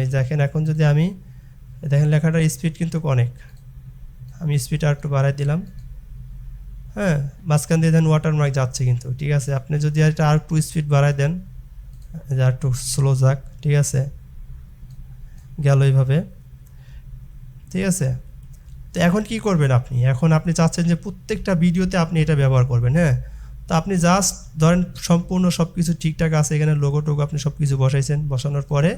এই দেখেন এখন যদি আমি দেখেন লেখাটার স্পিড কিন্তু অনেক, আমি স্পিড আর একটু বাড়াই দিলাম। হ্যাঁ, মাঝখান দিয়ে দেন ওয়াটারমার্ক যাচ্ছে কিন্তু, ঠিক আছে। আপনি যদি এটা আর একটু স্পিড বাড়াই দেন, আর একটু স্লো যাক, ঠিক আছে, গেল এইভাবে, ঠিক আছে। তো এখন কি করবেন আপনি, এখন আপনি চাচ্ছেন যে প্রত্যেকটা ভিডিওতে আপনি এটা ব্যবহার করবেন। হ্যাঁ, তো আপনি জাস্ট ধরেন সম্পূর্ণ সব কিছু ঠিকঠাক আছে, এখানে লোগো টোগো আপনি সব কিছু বসাইছেন, বসানোর পরে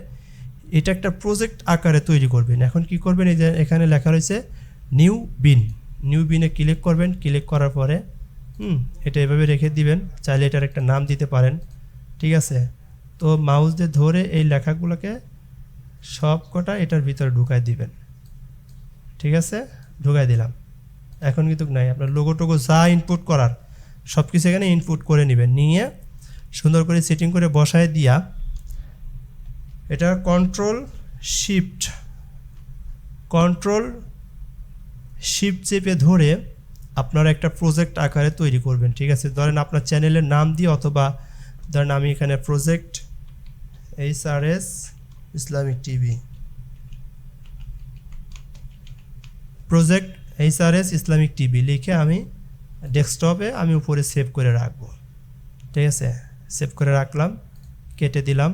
এটা একটা প্রজেক্ট আকারে তৈরি করবেন। এখন কি করবেন, এই যে এখানে লেখা রয়েছে নিউ বিন, নিউ বিনে ক্লিক করবেন। ক্লিক করার পরে এটা এভাবে রেখে দিবেন, চাইলে এটার একটা নাম দিতে পারেন, ঠিক আছে। তো মাউস দিয়ে ধরে এই লেখাগুলোকে সব কটা এটার ভিতরে ঢুকাই দিবেন, ঠিক আছে, ঢুকাই দিলাম। এখন কিন্তু নাই, আপনার লোগো টোগো যা ইনপুট করার সব কিছু এখানে ইনপুট করে নেবেন, নিয়ে সুন্দর করে সেটিং করে বসায় দিয়া এটা কন্ট্রোল শিফট চেপে ধরে আপনারা একটা প্রজেক্ট আকারে তৈরি করবেন, ঠিক আছে। ধরেন আপনার চ্যানেলের নাম দিয়ে, অথবা ধরেন আমি এখানে project HRS Islamic TV, project HRS Islamic TV লিখে আমি ডেস্কটপে আমি উপরে সেভ করে রাখবো, ঠিক আছে। সেভ করে রাখলাম, কেটে দিলাম,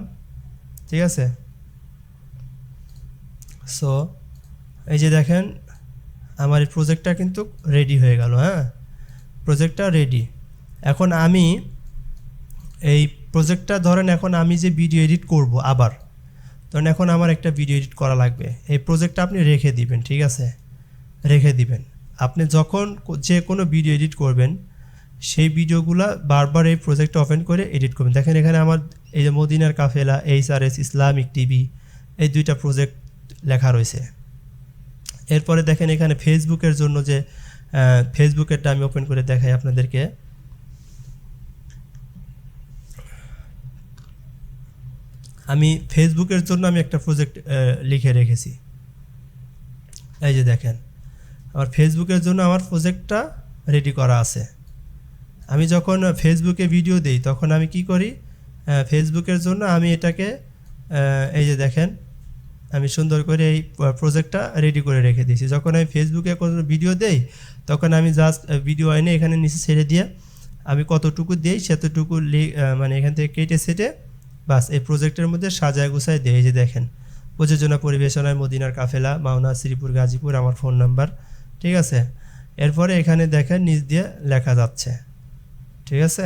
ঠিক আছে। সো এই যে দেখেন আমার এই প্রজেক্টটা কিন্তু রেডি হয়ে গেল। হ্যাঁ, প্রজেক্টটা রেডি। এখন আমি এই প্রজেক্টটা ধরেন এখন আমি যে ভিডিও এডিট করব, আবার ধরেন এখন আমার একটা ভিডিও এডিট করা লাগবে, এই প্রজেক্টটা আপনি রেখে দিবেন, ঠিক আছে, রেখে দিবেন। আপনি যখন যে কোনো ভিডিও এডিট করবেন সেই ভিডিওগুলো বারবার এই প্রজেক্টটা ওপেন করে এডিট করবেন। দেখেন এখানে আমার এই যে মদিনার কাফেলা, HRS ইসলামিক টিভি, এই দুইটা প্রজেক্ট লেখা রয়েছে। এরপরে দেখেন এখানে ফেসবুকের জন্য যে ফেসবুকেরটা আমি ওপেন করে দেখাই আপনাদেরকে। আমি ফেসবুকের জন্য আমি একটা প্রজেক্ট লিখে রেখেছি, এই যে দেখেন আমার ফেসবুকের জন্য আমার প্রজেক্টটা রেডি করা আছে। আমি যখন ফেসবুকে ভিডিও দেই তখন আমি কি করি, ফেসবুকের জন্য আমি এটাকে এই যে দেখেন আমি সুন্দর করে এই প্রজেক্টটা রেডি করে রেখে দিয়েছি। যখন আমি ফেসবুকে কোনো ভিডিও দেই তখন আমি জাস্ট ভিডিও এনে এখানে নিচে ছেড়ে দিয়ে আমি কতটুকু দিই সেতটুকু মানে এখান থেকে কেটে সেটে বাস এই প্রজেক্টের মধ্যে সাজায় গুছায় দেয়। এই যে দেখেন প্রযোজনা পরিবেশনায় মদিনার কাফেলা, মাওনা, শ্রীপুর, গাজীপুর, আমার ফোন নাম্বার, ঠিক আছে। এরপরে এখানে দেখেন নিচ দিয়ে লেখা যাচ্ছে, ঠিক আছে।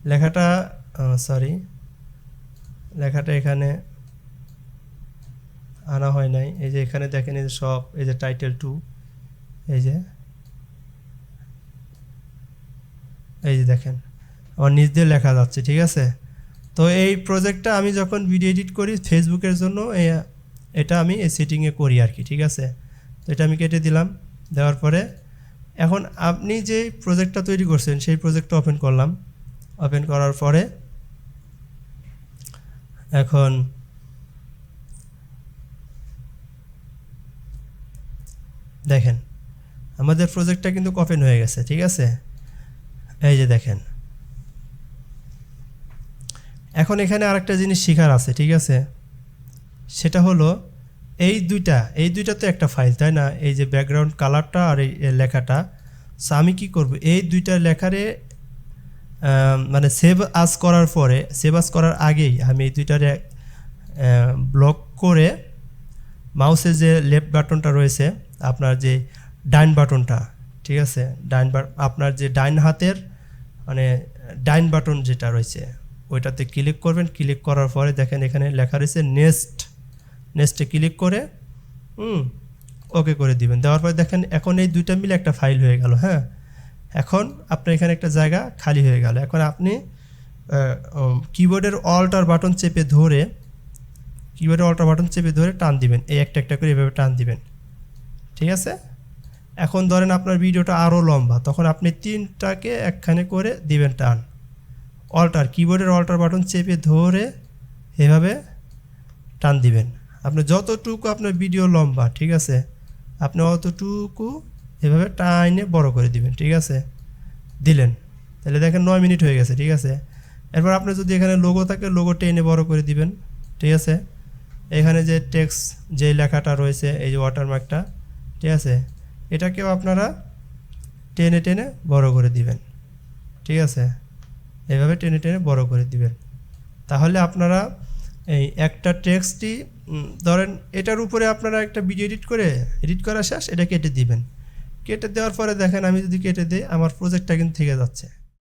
লেখাটা লেখাটা এখানে আনা হয় নাই। এই যে এখানে দেখেন এই যে সব, এই যে টাইটেল 2, এই যে দেখেন আমার নিচ দিয়ে লেখা যাচ্ছে, ঠিক আছে। তো এই প্রজেক্টটা আমি যখন ভিডিও এডিট করি ফেসবুকের জন্য এটা আমি এই সেটিংয়ে করি আর কি, ঠিক আছে। তো এটা আমি কেটে দিলাম, দেওয়ার পরে এখন আপনি যে প্রজেক্টটা তৈরি করছেন সেই প্রজেক্টটা ওপেন করলাম। ওপেন করার পরে এখন দেখেন আমাদের প্রজেক্টটা কিন্তু ওপেন হয়ে গেছে, ঠিক আছে। এই যে দেখেন এখন এখানে আরেকটা জিনিস শেখার আছে, ঠিক আছে। সেটা হলো এই দুইটা তো একটা ফাইল, তাই না, এই যে ব্যাকগ্রাউন্ড কালারটা আর এই লেখাটা। সো আমি কি করব, এই দুইটা লেখারে মানে সেভ আস করার আগেই আমি এই দুইটারে ব্লক করে মাউসের যে লেফট বাটনটা রয়েছে, আপনার যে ডাইন বাটনটা, ঠিক আছে, আপনার যে ডাইন হাতের মানে ডাইন বাটন যেটা রয়েছে ওইটাতে ক্লিক করবেন। ক্লিক করার পরে দেখেন এখানে লেখা রয়েছে নেক্সটে ক্লিক করে ওকে করে দিবেন। দেওয়ার পরে দেখেন এখন এই দুইটা মিলে একটা ফাইল হয়ে গেল। হ্যাঁ, এখন আপনার এখানে একটা জায়গা খালি হয়ে গেল। এখন আপনি কিবোর্ডের অল্টার বাটন চেপে ধরে টান দিবেন, এই একটা করে এভাবে টান দিবেন, ঠিক আছে। এখন ধরেন আপনার ভিডিওটা আরও লম্বা, তখন আপনি 3টাকে একখানে করে দিবেন টান। কিবোর্ডের অল্টার বাটন চেপে ধরে এভাবে টান দিবেন। আপনি যতটুকু আপনার ভিডিও লম্বা, ঠিক আছে, আপনি অতটুকু এভাবে টাইনে বড় করে দিবেন, ঠিক আছে, দিলেন। তাহলে দেখেন 9 মিনিট হয়ে গেছে, ঠিক আছে। এরপর আপনি যদি এখানে লোগো থাকে লোগো টেনে বড় করে দিবেন, ঠিক আছে। এখানে যে টেক্সট যে লেখাটা রয়েছে এই যে ওয়াটারমার্কটা, ঠিক আছে, এটাকেও আপনারা টেনে টেনে বড় করে দিবেন, ঠিক আছে। এইভাবে টেনে টেনে বড় করে দিবেন। তাহলে আপনারা এই একটা টেক্সটই ধরেন এটার উপরে আপনারা একটা ভিডিও এডিট করা শেষ, এটা কেটে দিবেন। কেটে দেওয়ার পরে দেখেন আমি যদি কেটে দিই আমার প্রজেক্টটা কিন্তু থেকে যাচ্ছে।